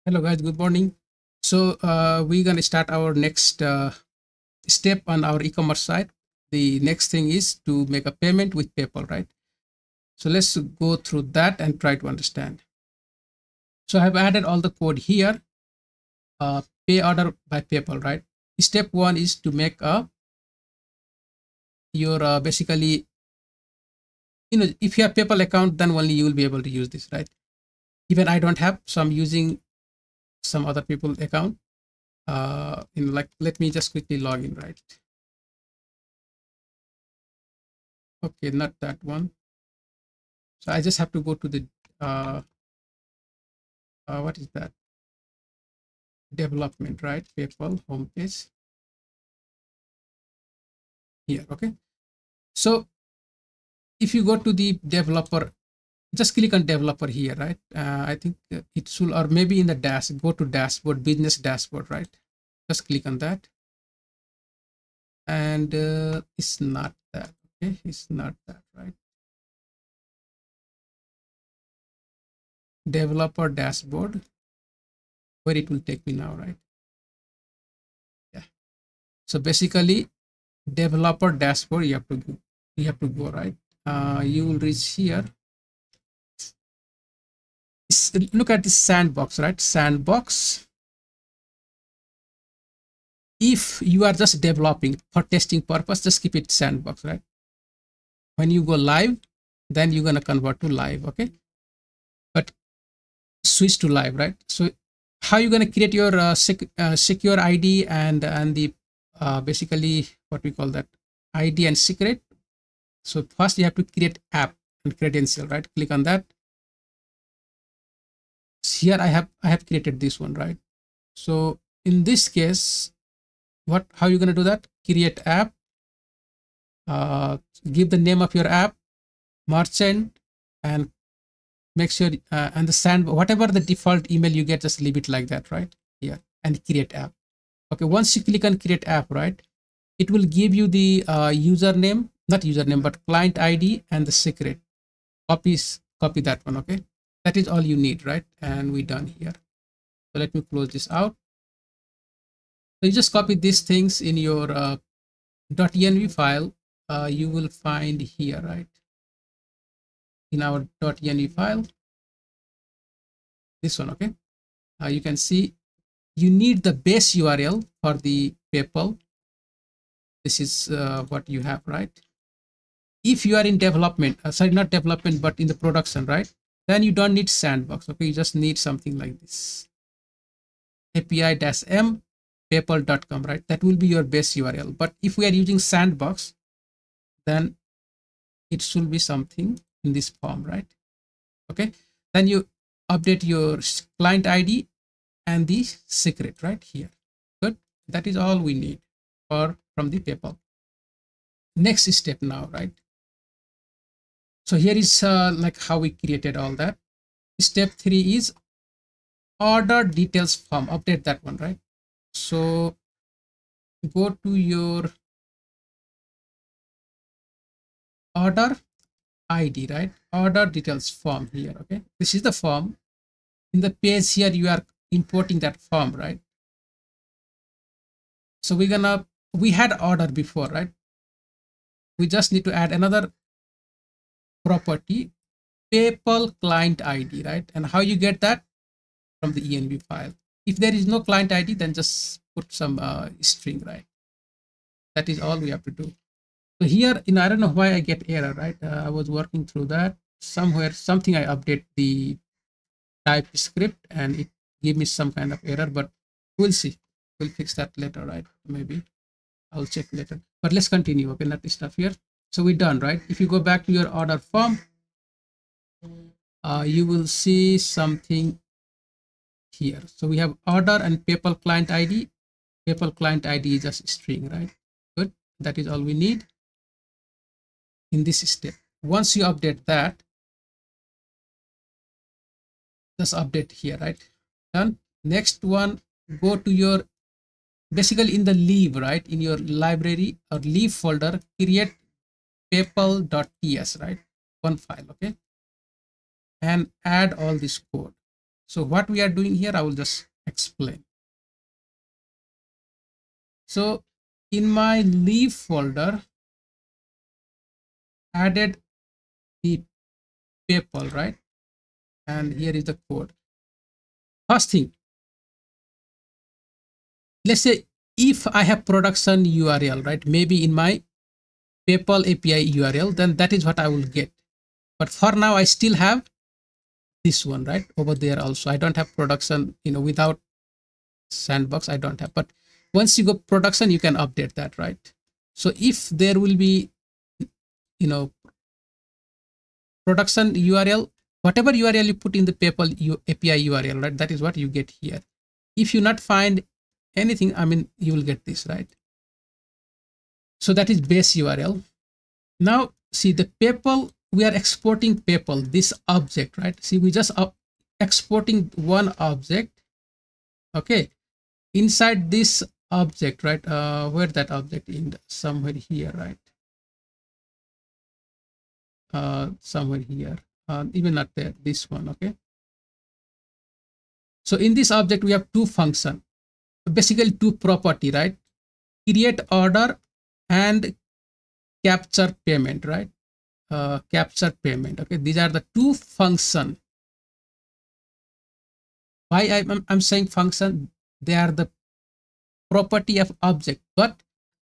Hello guys, good morning. So we're gonna start our next step on our e-commerce site. The next thing is to make a payment with PayPal, right? So let's go through that and try to understand. So I've added all the code here. Pay order by PayPal, right? Step one is to make a your basically, if you have PayPal account, then only you will be able to use this, right? Even I don't have, so I'm using some other people's account. Like, let me just quickly log in, right? Okay, not that one. So I just have to go to the uh, what is that, development, right? PayPal homepage here. Okay, so if you go to the developer, just click on developer here, right? I think it should, or maybe in the go to dashboard, business dashboard, right? Just click on that, and it's not that. Okay, it's not that, right? Developer dashboard, where it will take me now, right? Yeah. So basically, developer dashboard, you have to go, right? You will reach here. Look at this sandbox, right? Sandbox. If you are just developing for testing purpose, just keep it sandbox, right? When you go live, then you're gonna convert to live, okay? But switch to live, right? So how you gonna create your secure ID and the basically what we call that, ID and secret? So first you have to create app and credential, right? Click on that. Here I have created this one, right? So in this case, how you going to do that? Create app, give the name of your app, merchant, and make sure understand whatever the default email you get, just leave it like that, right? Here, and create app. Okay, once you click on create app, right, it will give you the username, not username, but client ID and the secret. Copy that one. Okay, that is all you need, right? And we done here. So let me close this out. So you just copy these things in your .env file. You will find here, right? In our .env file, this one. Okay, you can see you need the base URL for the PayPal. This is what you have, right? If you are in development, sorry, not development, but in the production, right, then you don't need sandbox. Okay, you just need something like this, api-m paypal.com, right? That will be your base URL. But if we are using sandbox, then it should be something in this form, right? Okay, then you update your client ID and the secret right here. Good, that is all we need from the PayPal. Next step now, right? So here is like how we created all that. Step 3 is order details form. Update that one, right? So go to your order ID, right? Order details form here. Okay, this is the form. In the page here, you are importing that form, right? So we had order before, right? We just need to add another property, PayPal client ID, right? And how you get that? From the env file. If there is no client ID, then just put some string, right? That is all we have to do. So here, I don't know why I get error, right? I was working through that something I update the type script and it gave me some kind of error, but we'll see. We'll fix that later, right? Maybe I'll check later, but let's continue. Okay, not this stuff here. So we're done, right? If you go back to your order form, you will see something here. So we have order and PayPal client ID. PayPal client ID is just string, right? Good, that is all we need in this step. Once you update that, just update here, right? Done. Next one, go to your, basically in the leave, right, in your library or leave folder, create paypal.ts, right? One file. Okay, and add all this code. So what we are doing here, I will just explain. So in my leave folder, added the PayPal, right? And here is the code. First thing, let's say if I have production URL, right? Maybe in my PayPal API URL, then that is what I will get. But for now, I still have this one, right? Over there also. I don't have production, without sandbox, I don't have. But once you go production, you can update that, right? So if there will be, production URL, whatever URL you put in the PayPal API URL, right? That is what you get here. If you not find anything, I mean, you will get this, right? So that is base URL. Now see the PayPal, we are exporting PayPal, this object, right? See, we just exporting one object. Okay, inside this object, right? Where that object in somewhere here, right? Somewhere here, even not there, this one. Okay, so in this object we have two function, basically two property, right? Create order and capture payment, right? Capture payment. Okay, these are the two function. Why I'm saying function? They are the property of object, but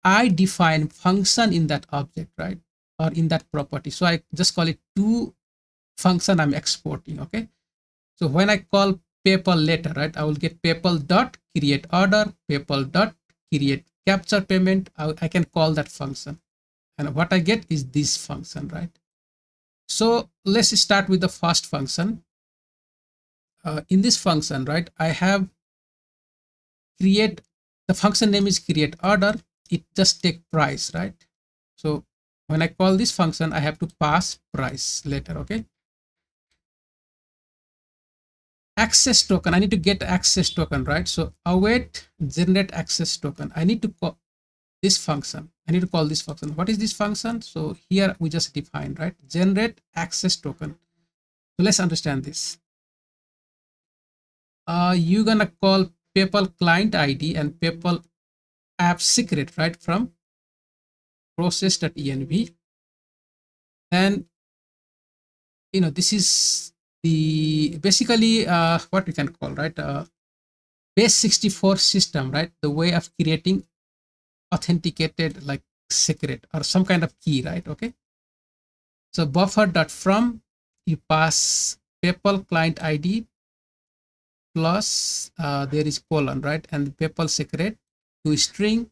I define function in that object, right? Or in that property. So I just call it two function I'm exporting. Okay, so when I call PayPal later, right, I will get PayPal dot create order, PayPal dot create capture payment. I can call that function, and what I get is this function, right? So let's start with the first function. In this function, right, I have create, the function name is create order. It just take price, right? So when I call this function, I have to pass price later. Okay, access token, I need to get access token, right? So await generate access token. I need to call this function. I need to call this function. What is this function? So here we just define, right, generate access token. So let's understand this. You're gonna call PayPal client ID and PayPal app secret, right, from process.env. And this is the basically what we can call, right, base 64 system, right? The way of creating authenticated like secret or some kind of key, right? Okay, so buffer.from, you pass PayPal client ID plus there is colon, right, and PayPal secret to string,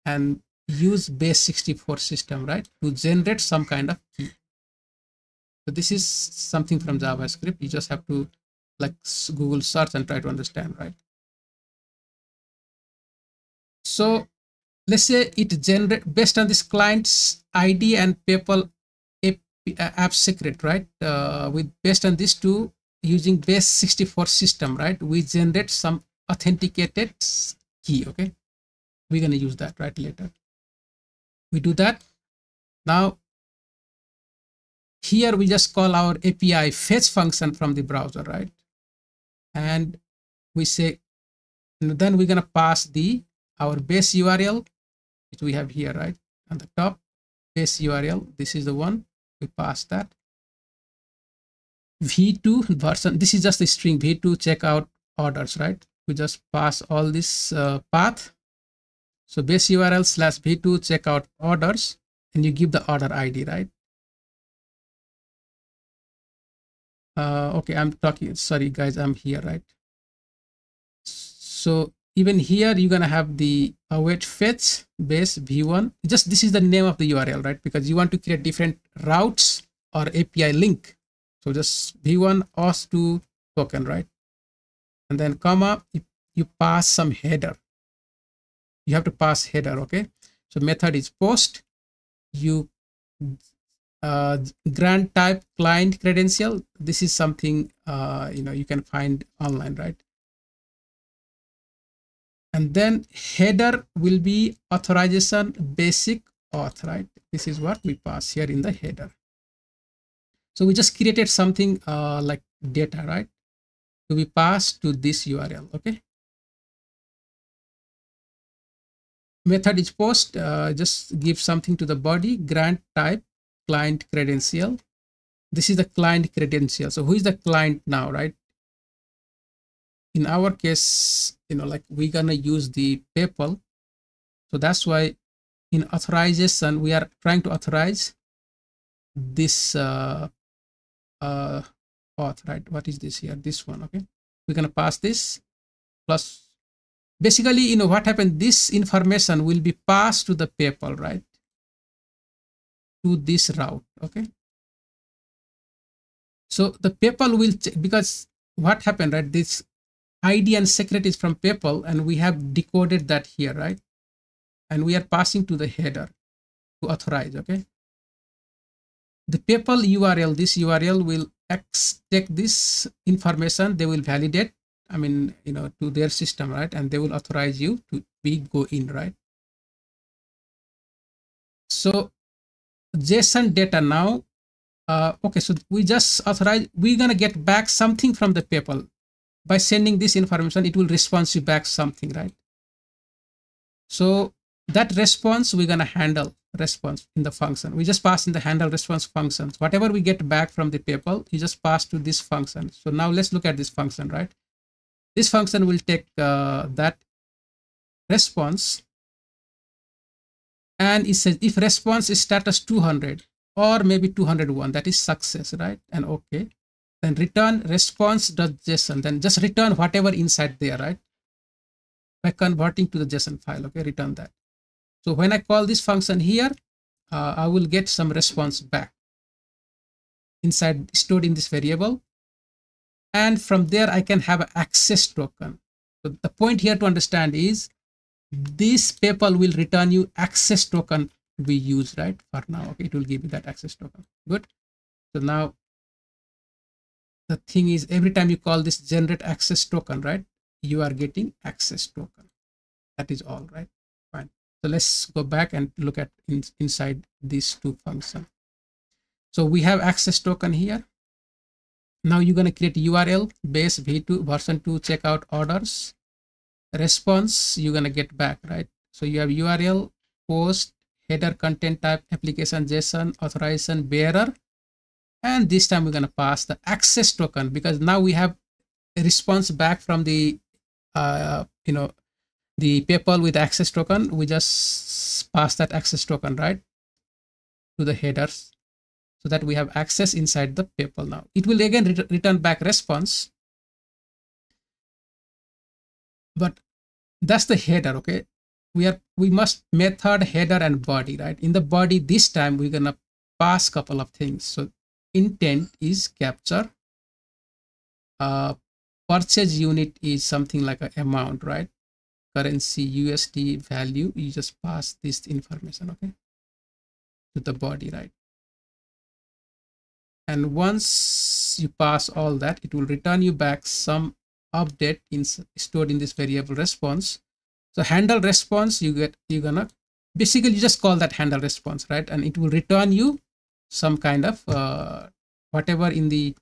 and use base 64 system, right, to generate some kind of key. So this is something from JavaScript. You just have to like Google search and try to understand, right? So let's say it generate based on this client's ID and PayPal app secret, right? With based on these two, using base 64 system, right, we generate some authenticated key. Okay, we're going to use that right later. We do that. Now here we just call our API fetch function from the browser, right? And we say, and then we're going to pass our base URL, which we have here, right, on the top. Base URL, this is the one, we pass that. V2 version, this is just a string, V2 checkout orders, right? We just pass all this path. So base URL slash V2 checkout orders, and you give the order ID, right? Okay, I'm talking, sorry guys, I'm here, right? So even here you're gonna have the await fetch base v1. Just this is the name of the URL, right? Because you want to create different routes or API link. So just v1 auth2 token, right? And then comma, you pass some header. You have to pass header. Okay, so method is post. You grant type client credential. This is something you can find online, right? And then header will be authorization basic auth, right? This is what we pass here in the header. So we just created something like data, right? to be passed to this URL. Okay. Method is post, just give something to the body, grant type, client credential. This is the client credential. So who is the client now, right? In our case, like we're gonna use the PayPal. So that's why in authorization, we are trying to authorize this auth, right? What is this here? This one, okay? We're gonna pass this plus, basically, what happened, this information will be passed to the PayPal, right? To this route, okay? So the PayPal will, because what happened, right? This ID and secret is from PayPal, and we have decoded that here, right? And we are passing to the header to authorize, okay? The PayPal URL, this URL will take this information, they will validate, to their system, right? And they will authorize you to go in, right? So JSON data now, okay, so we just authorize, we're gonna get back something from the PayPal. By sending this information, it will respond you back something, right? So that response, we're gonna handle response in the function. We just pass in the handle response functions. Whatever we get back from the PayPal, you just pass to this function. So now let's look at this function, right? This function will take that response, and it says if response is status 200 or maybe 201, that is success, right? And okay, then return response.json, then just return whatever inside there, right? By converting to the JSON file, okay, return that. So when I call this function here, I will get some response back inside, stored in this variable. And from there, I can have an access token. So the point here to understand is this PayPal will return you access token to be used, right? For now, okay, it will give you that access token. Good. So now the thing is, every time you call this generate access token, right, you are getting access token. That is all, right? Fine. So let's go back and look at inside these two functions. So we have access token here. Now you're going to create URL base v2 version 2 checkout orders response. You're going to get back, right? So you have URL, post, header, content type, application, JSON, authorization, bearer. And this time we're going to pass the access token, because now we have a response back from the, the PayPal with access token. We just pass that access token, right, to the headers, so that we have access inside the PayPal. Now it will again return back response, but that's the header, okay? We must method, header, and body, right? In the body, this time we're gonna pass couple of things. So intent is capture, purchase unit is something like an amount, right? Currency USD value, you just pass this information, okay, to the body, right? And once you pass all that, it will return you back some update stored in this variable response. So handle response, you're gonna basically, you just call that handle response, right? And it will return you some kind of whatever in the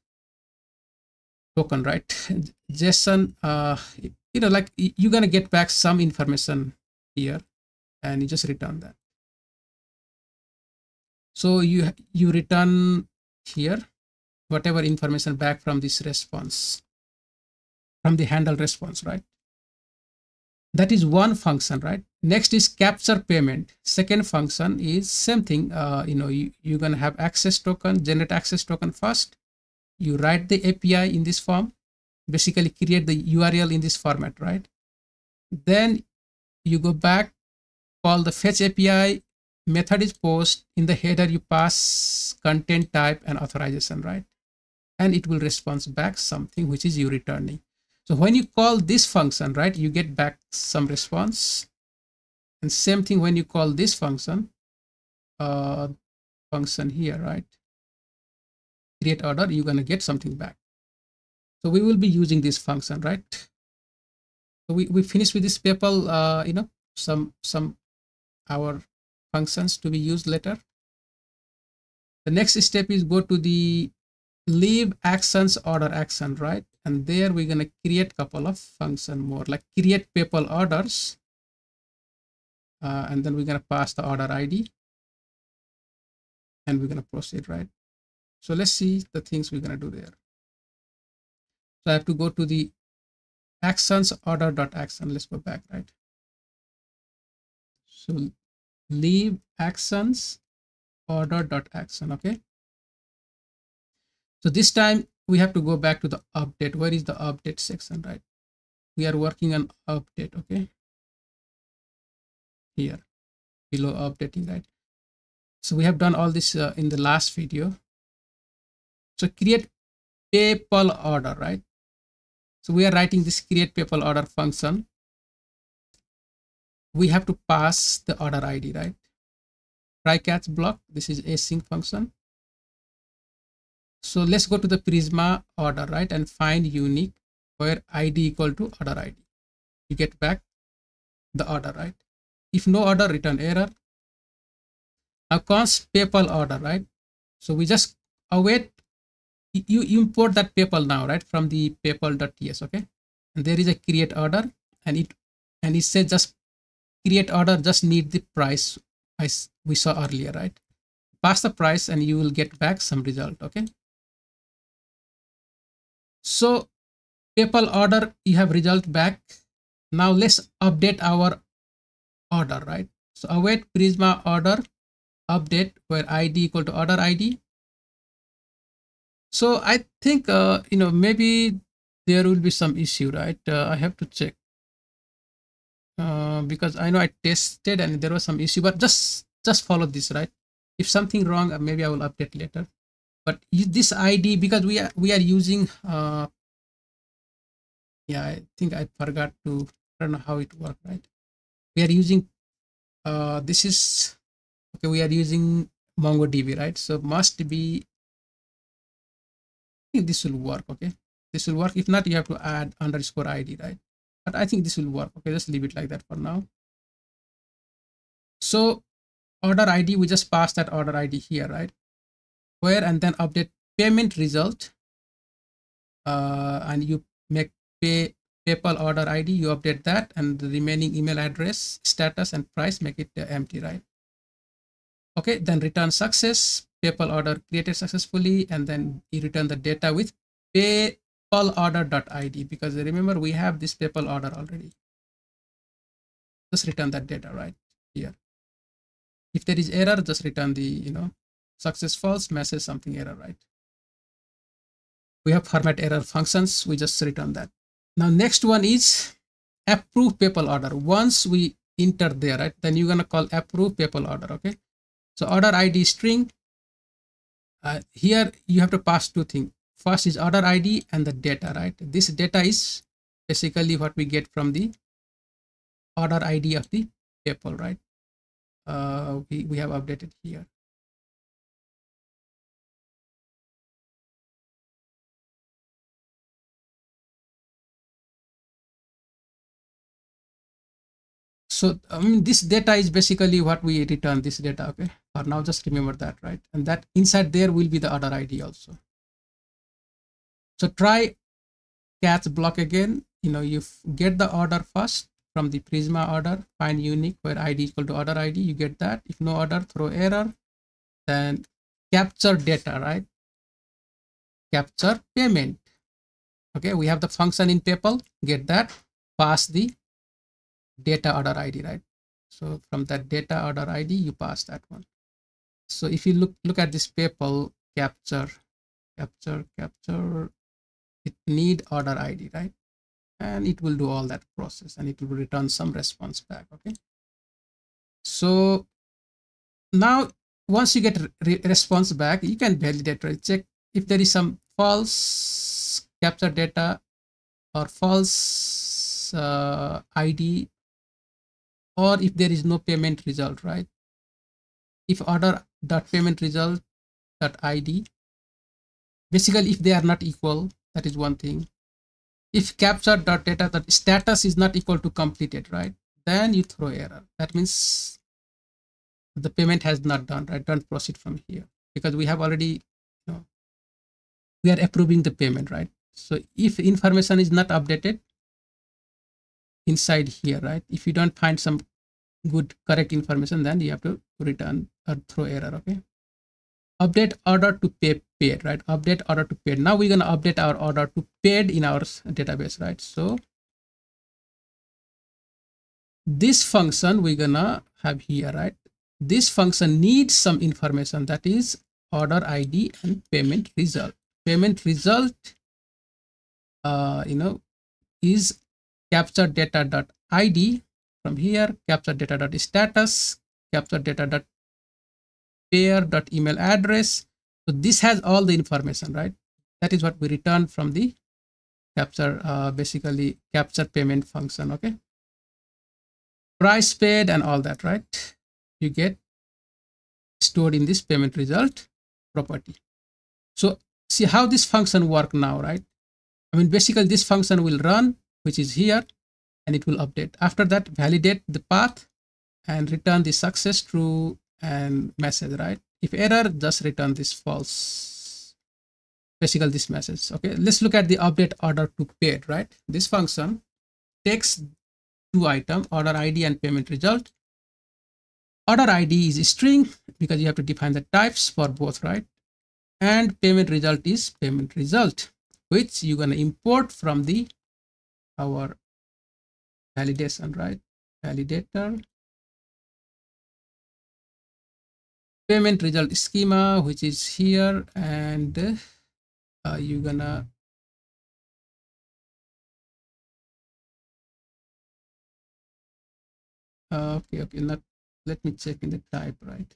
token, right? JSON, like you're gonna get back some information here, and you just return that. So you return here whatever information back from this response, from the handle response, right? That is one function, right? Next is capture payment. Second function is same thing. You're gonna have access token, generate access token first. You write the API in this form, basically create the URL in this format, right? Then you go back, call the fetch API, method is post, in the header you pass content type and authorization, right? And it will respond back something which is you returning. So when you call this function, right, you get back some response. And same thing when you call this function here, right, create order, you're going to get something back. So we will be using this function, right? So we finished with this PayPal, some our functions to be used later. The next step is go to the leave actions order action, right? and there we're going to create a couple of function more, like create PayPal orders, and then we're going to pass the order ID, and we're going to proceed, right? So let's see the things we're going to do there. So I have to go to the actions order.action. Let's go back, right? So leave actions order.action. Okay, so this time we have to go back to the update. Where is the update section, right? We are working on update. Okay, here below updating, right? So we have done all this in the last video. So create PayPal order, right? So we are writing this create PayPal order function. We have to pass the order ID, right? Try catch block. This is async function. So let's go to the Prisma order, right? And find unique where ID equal to order ID. You get back the order, right? If no order, return error. Now const PayPal order, right? So we just await, you import that PayPal now, right? From the PayPal.ts, okay? And there is a create order, and it says just create order, just need the price as we saw earlier, right? Pass the price and you will get back some result, okay? So PayPal order, you have result back. Now let's update our order, right? So await Prisma order update where ID equal to order ID. So I think, maybe there will be some issue, right? I have to check because I know I tested and there was some issue, but just follow this, right? If something wrong, maybe I will update later. But this ID, because we are using, yeah, I think I forgot to, I don't know how it worked, right? We are using, this is, okay, we are using MongoDB, right? So must be, I think this will work, okay? This will work. If not, you have to add underscore ID, right? But I think this will work. Okay, just leave it like that for now. So order ID, we just pass that order ID here, right? Where, and then update payment result, and you make PayPal order ID, you update that, and the remaining email address, status, and price, make it empty, right? Okay, then return success, PayPal order created successfully, and then you return the data with PayPal order.id, because remember we have this PayPal order already. Just return that data right here. If there is error, just return the success false, message something error, right? We have format error functions, we just return that. Now next one is approve PayPal order. Once we enter there, right, then you're gonna call approve PayPal order. Okay, so order ID string, here you have to pass two things. First is order ID and the data, right? This data is basically what we get from the order ID of the PayPal, right? We have updated here. So this data is basically what we return, this data. Okay, for now just remember that, right? And that inside there will be the order ID also. So try catch block again. You get the order first from the Prisma order, find unique where ID equal to order ID, you get that. If no order, throw error. Then capture data, right? Capture payment. Okay, we have the function in PayPal, get that, pass the data order ID, right? So from that data order ID, you pass that one. So if you look at this PayPal capture, it need order ID, right? And it will do all that process and it will return some response back. Okay, so now once you get response back, you can validate, right? Check if there is some false capture data or false ID, or if there is no payment result, right? If order.payment result.id, basically if they are not equal, that is one thing. If capture.data, that status is not equal to completed, right? Then you throw error. That means the payment has not done, right? Don't proceed from here, because we have already, we are approving the payment, right? So if information is not updated inside here, right? If you don't find some good correct information, then you have to return or throw error. Okay. Update order to paid, right? Update order to paid. Now we're going to update our order to paid in our database, right? So this function we're gonna have here, right? This function needs some information, that is order ID and payment result. Payment result is capture data dot id. From here, capture data dot status, capture data dot payer dot email address. So this has all the information, right? That is what we return from the capture, basically capture payment function. Okay, price paid and all that, right? You get stored in this payment result property. So see how this function work now, right? I mean, basically this function will run, which is here, and it will update. After that, validate the path and return the success true and message, right? If error, just return this false, basically this message. Okay, let's look at the update order to paid, right? This function takes two items, order ID and payment result. Order ID is a string because you have to define the types for both, right? And payment result is payment result, which you're going to import from the our validation, right? Validator payment result schema, which is here, and you're gonna okay, not, let me check in the type, right?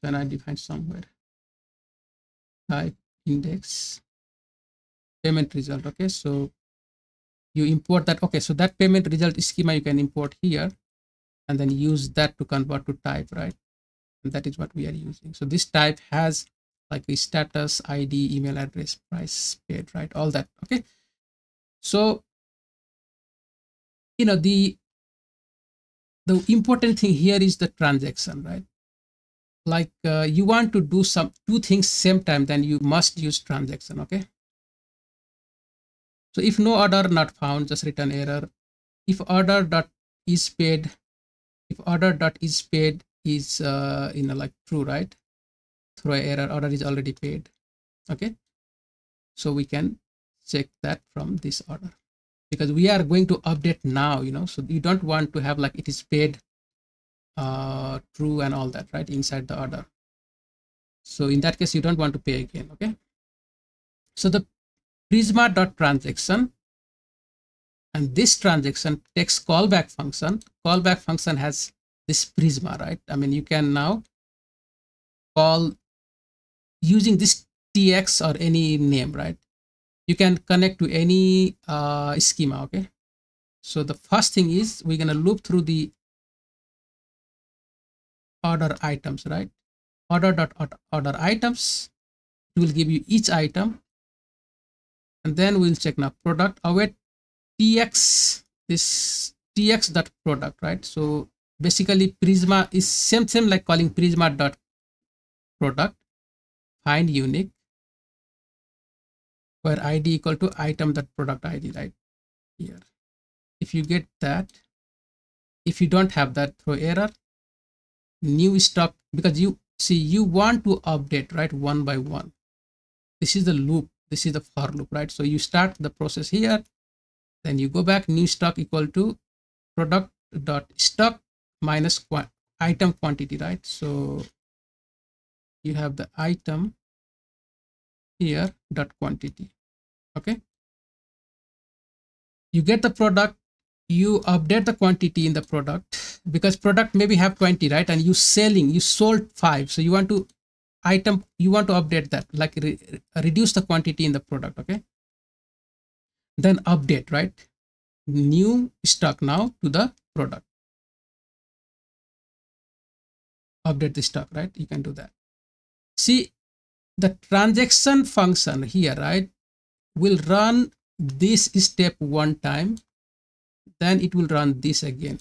Can I define somewhere type index payment result? Okay, so you import that. Okay, so that payment result schema you can import here and then use that to convert to type, right? And that is what we are using. So this type has like a status, ID, email address, price paid, right? All that. Okay, so the important thing here is the transaction, right? Like you want to do two things same time, then you must use transaction. Okay, so if no order not found, just return error. If order dot is paid, if order dot is paid is like true, right? Throw error, order is already paid. Okay, so we can check that from this order because we are going to update now, so you don't want to have like it is paid true and all that, right, inside the order. So in that case, you don't want to pay again. Okay, so the prisma dot transaction, and this transaction takes callback function. Callback function has this prisma, right? I mean, you can now call using this tx or any name, right? You can connect to any schema. Okay, so the first thing is we're going to loop through the order items, right? Order dot order items, it will give you each item, and then we'll check now product await tx, this tx dot product, right? So basically prisma is same like calling prisma dot product, find unique, where id equal to item dot product id, right here. If you get that, if you don't have that, throw error, new stock, because you see you want to update, right, one by one. This is the loop, this is the for loop, right? So you start the process here, then you go back, new stock equal to product dot stock minus item quantity, right? So you have the item here dot quantity. Okay, you get the product, you update the quantity in the product because product maybe have 20, right? And you sold 5, so you want to update that, like reduce the quantity in the product. Okay, then update, right, new stock now to the product, update the stock, right? You can do that. See, the transaction function here, right, will run this step one time, then it will run this again,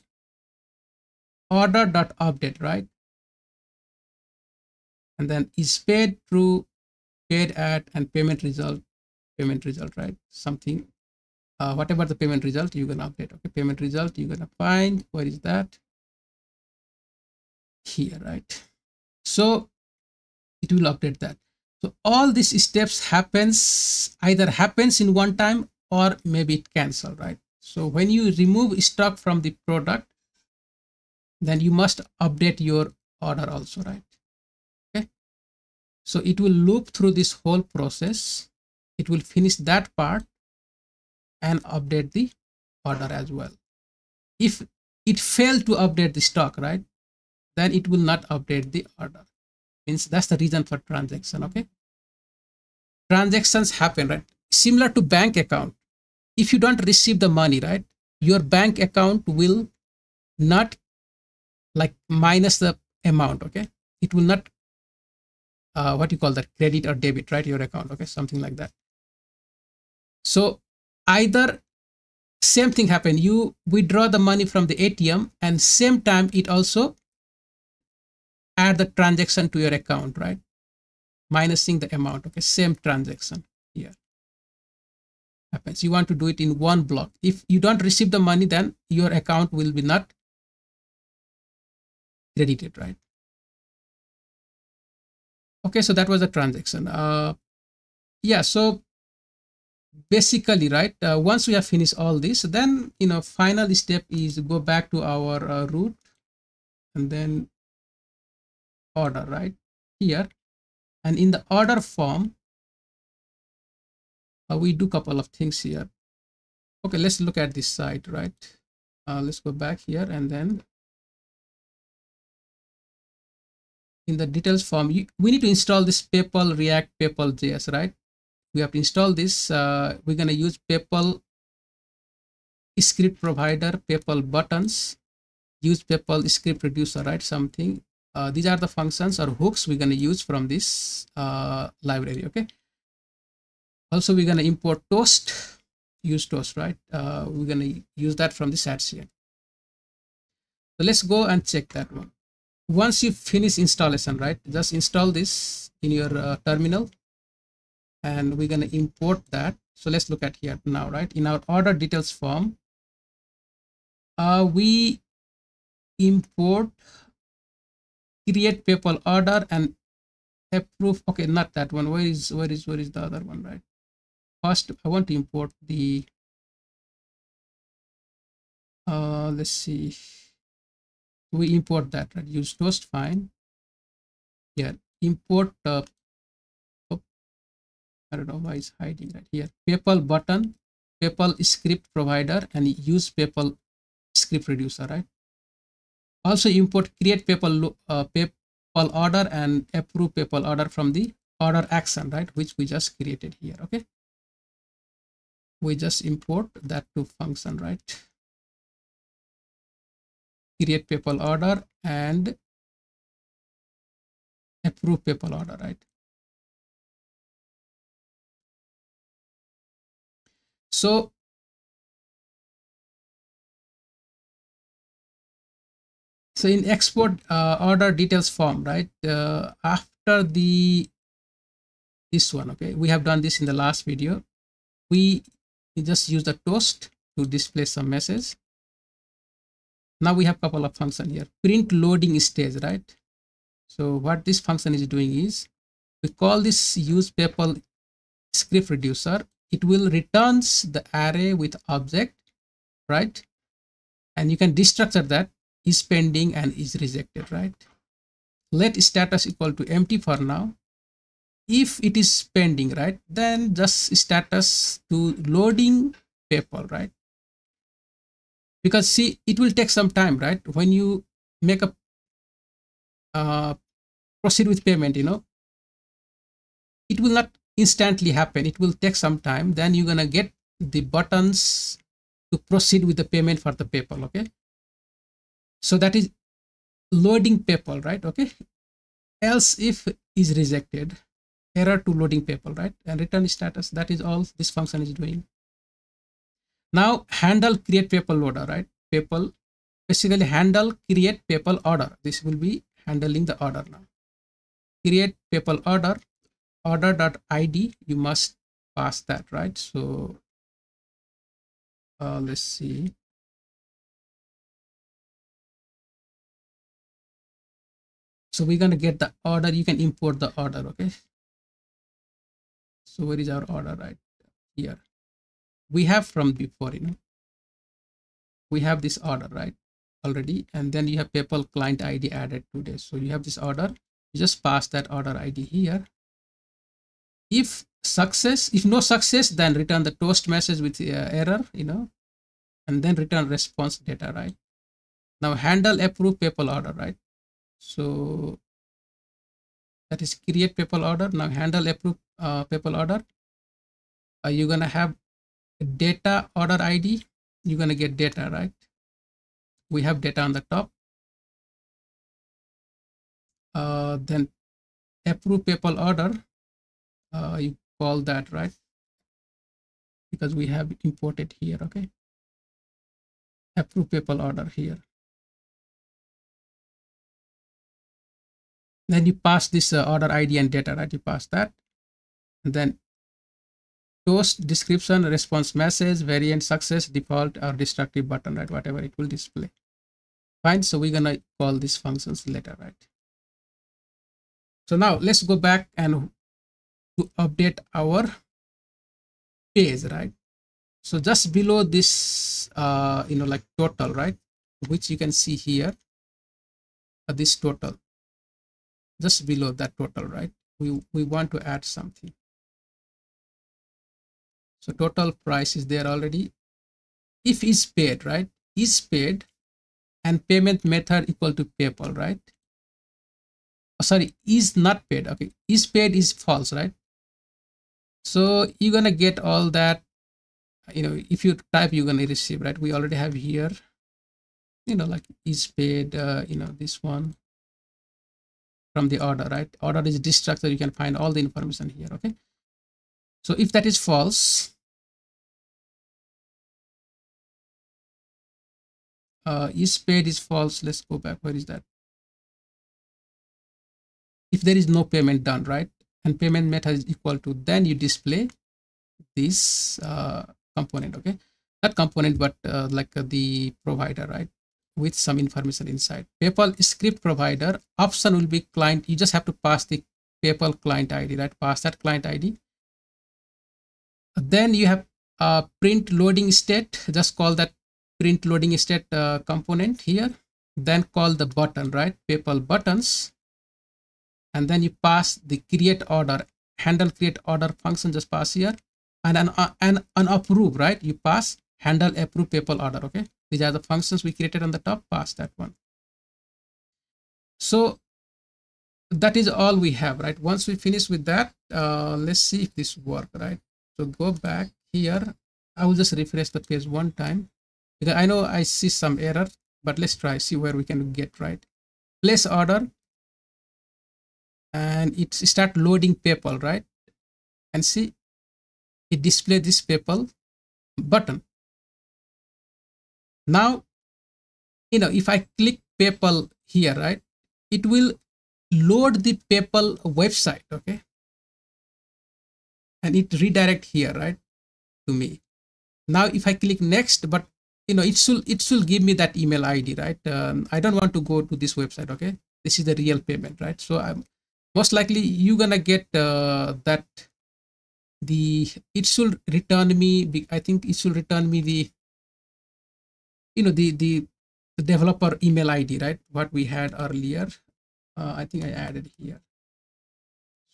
order dot update, right? And then is paid, true, paid at, and payment result payment result, right? Something, whatever the payment result, you're gonna update. Okay, payment result, you're gonna find, where is that? Here, right? So it will update that. So all these steps either happens in one time or maybe it cancel, right? So when you remove stock from the product, then you must update your order also, right? Okay, so it will loop through this whole process. It will finish that part and update the order as well. If it failed to update the stock, right, then it will not update the order. Means that's the reason for transaction. Okay, transactions happen, right? Similar to bank account. If you don't receive the money, right, your bank account will not like minus the amount. Okay, it will not what you call that, credit or debit, right, your account. Okay, something like that. So either same thing happen, you withdraw the money from the ATM and same time it also add the transaction to your account, right, minusing the amount. Okay, same transaction here happens. You want to do it in one block. If you don't receive the money, then your account will be not credited, right? Okay, so that was a transaction. Yeah, so basically, right, once we have finished all this, then final step is go back to our root and then order, right, here. And in the order form, we do couple of things here. Okay, let's look at this side, right? Let's go back here, and then in the details form, we need to install this PayPal React PayPal JS, right? We have to install this. We're going to use PayPal script provider, PayPal buttons, use PayPal script reducer, right? Something. These are the functions or hooks we're going to use from this library. Okay. Also, we're going to import Toast, use Toast, right? We're going to use that from the SATCN. So let's go and check that one. Once you finish installation, right, just install this in your terminal, and we're going to import that. So let's look at here now, right? In our order details form, we import create PayPal order and approve. Okay, not that one. Where is the other one, right? First, I want to import the let's see. We import that, right? Use Toast, fine. Here, import. I don't know why it's hiding right here. PayPal button, PayPal script provider, and use PayPal script reducer, right? Also import create PayPal PayPal order and approve PayPal order from the order action, right, which we just created here. Okay, we just import that to function, right? Create PayPal order and approve PayPal order, right? So in export order details form, right, after this one, okay, we have done this in the last video. We just use the Toast to display some message. Now we have a couple of functions here. Print loading stage, right? So what this function is doing is, we call this use PayPal script reducer. It will returns the array with object, right? And you can destructure that is pending and is rejected, right? Let status equal to empty for now. If it is pending, right, then just status to loading PayPal, right? Because see, it will take some time, right? When you make a proceed with payment, it will not instantly happen. It will take some time. Then you're gonna get the buttons to proceed with the payment for the PayPal. Okay, so that is loading PayPal, right? Okay, else if is rejected, error to loading PayPal, right? And return status. That is all this function is doing. Now handle create PayPal order, right? PayPal basically handle create PayPal order. This will be handling the order now. Create PayPal order, order.id, you must pass that, right? So let's see. So we're going to get the order. You can import the order. Okay. So where is our order? Right here. We have from before, we have this order, right? Already. And then you have PayPal client ID added today. So you have this order. You just pass that order ID here. If success, if no success, then return the toast message with error, and then return response data, right? Now handle approve PayPal order, right? So that is create PayPal order. Now handle approve PayPal order. You're gonna have data order ID. You're gonna get data, right? We have data on the top. Then approve PayPal order. You call that, right? Because we have it imported here. Okay. Approve PayPal order here. Then you pass this order ID and data, right? You pass that. And then toast description, response message, variant, success, default, or destructive button, right? Whatever it will display. Fine. So we're gonna call these functions later, right? So now let's go back and to update our page, right? So just below this, like total, right? Which you can see here, this total. Just below that total, right? We want to add something. So total price is there already. If is paid, right? Is paid and payment method equal to PayPal, right? Oh, sorry, is not paid. Okay, is paid is false, right? So you're gonna get all that. If you type, you're gonna receive, right? We already have here, like is paid. This one from the order, right? Order is this structure. You can find all the information here. Okay. So if that is false, is paid is false. Let's go back. Where is that? If there is no payment done, right, and payment method is equal to, then you display this component. Okay, not component, but the provider, right, with some information inside. PayPal script provider option will be client. You just have to pass the PayPal client ID, right? Pass that client ID. Then you have print loading state. Just call that print loading state component here. Then call the button, right? PayPal buttons. And then you pass the create order, handle create order function. Just pass here. And an approve, right? You pass handle approve PayPal order. Okay. These are the functions we created on the top. Pass that one. So that is all we have, right? Once we finish with that, let's see if this works, right? So go back here. I will just refresh the page one time because I know I see some error, but let's try, see where we can get right. Place order and it start loading PayPal, right? And see, it display this PayPal button. Now, if I click PayPal here, right, it will load the PayPal website. Okay. And it redirect here, right, to me. Now if I click next, but it should give me that email ID, right? I don't want to go to this website. Okay, this is the real payment, right? So I'm most likely you're gonna get that it should return me. I think it should return me the the developer email ID, right? What we had earlier. I think I added here.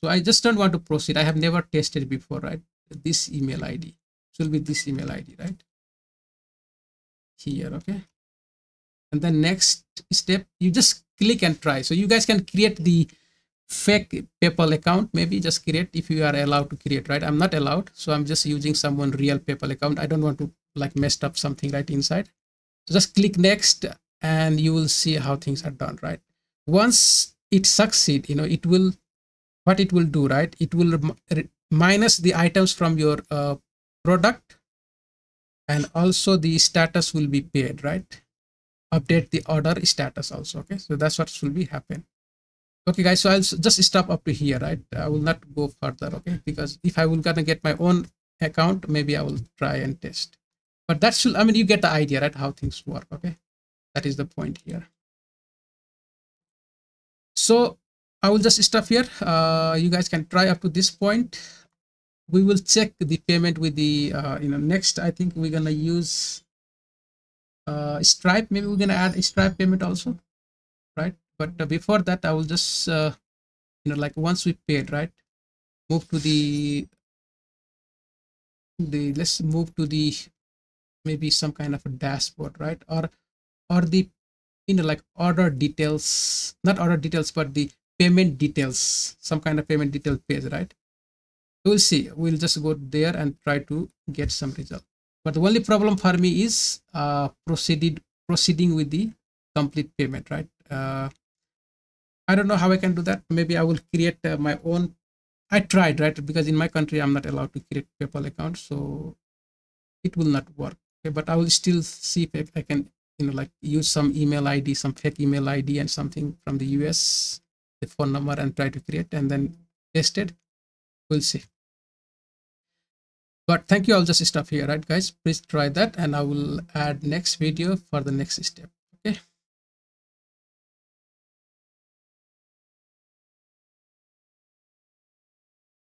So I just don't want to proceed. I have never tested before, right? This email ID will be this email ID, right? Here, okay. And then next step, you just click and try. So you guys can create the fake PayPal account. Maybe just create if you are allowed to create, right? I'm not allowed. So I'm just using someone real PayPal account. I don't want to like mess up something right inside. So just click next and you will see how things are done, right? Once it succeed, it will, what it will do, right? It will minus the items from your product, and also the status will be paid, right? Update the order status also. Okay, so that's what will be happen. Okay guys, so just stop up to here, right? I will not go further, okay? Because if I will gonna get my own account, maybe I will try and test. But that should, I mean, you get the idea, right? How things work, okay? That is the point here. So I will just stop here. You guys can try up to this point. We will check the payment with the, next, I think we're gonna use Stripe. Maybe we're gonna add a Stripe payment also, right? But before that, I will just, like once we paid, right? Move to let's move to the, maybe some kind of a dashboard, right? Or the, like order details, not order details, but the payment details, some kind of payment detail page, right? We'll see. We'll just go there and try to get some result. But the only problem for me is proceeding with the complete payment, right? I don't know how I can do that. Maybe I will create my own. I tried, right? Because in my country I'm not allowed to create PayPal account, so it will not work. Okay, but I will still see if I can, like use some email ID, some fake email ID and something from the US, the phone number, and try to create and then test it. We'll see. But thank you. I'll just stop here, right guys? Please try that and I will add next video for the next step. Okay.